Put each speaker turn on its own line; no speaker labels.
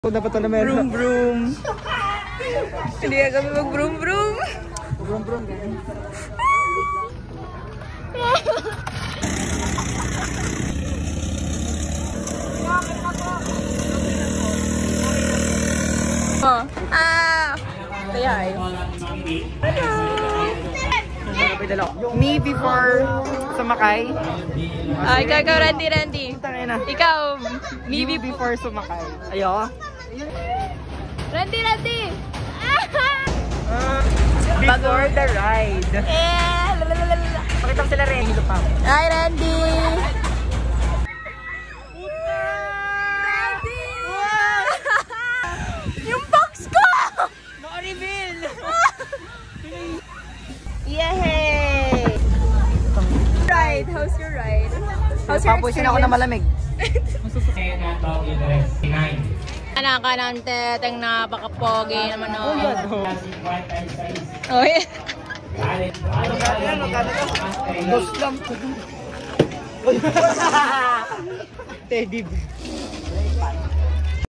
Dapat na meron.
Broom. Hindi ka kami mag-broom.
Broom.
Oh. Kaya ay.
Me before sumakay.
Ikaw, Randy. Ikaw,
Me before sumakay. Ayo.
Randy.
Before the ride. Pakita mo sila Randy pa.
Hi, Randy. Yung box ko!
Naka-reveal!
Yay! How's your ride? How's your
Papusin ako na malamig.
Anak ka ng teteng napaka-pogi naman o.
Oh,
yeah.
Dos lang. Teddy.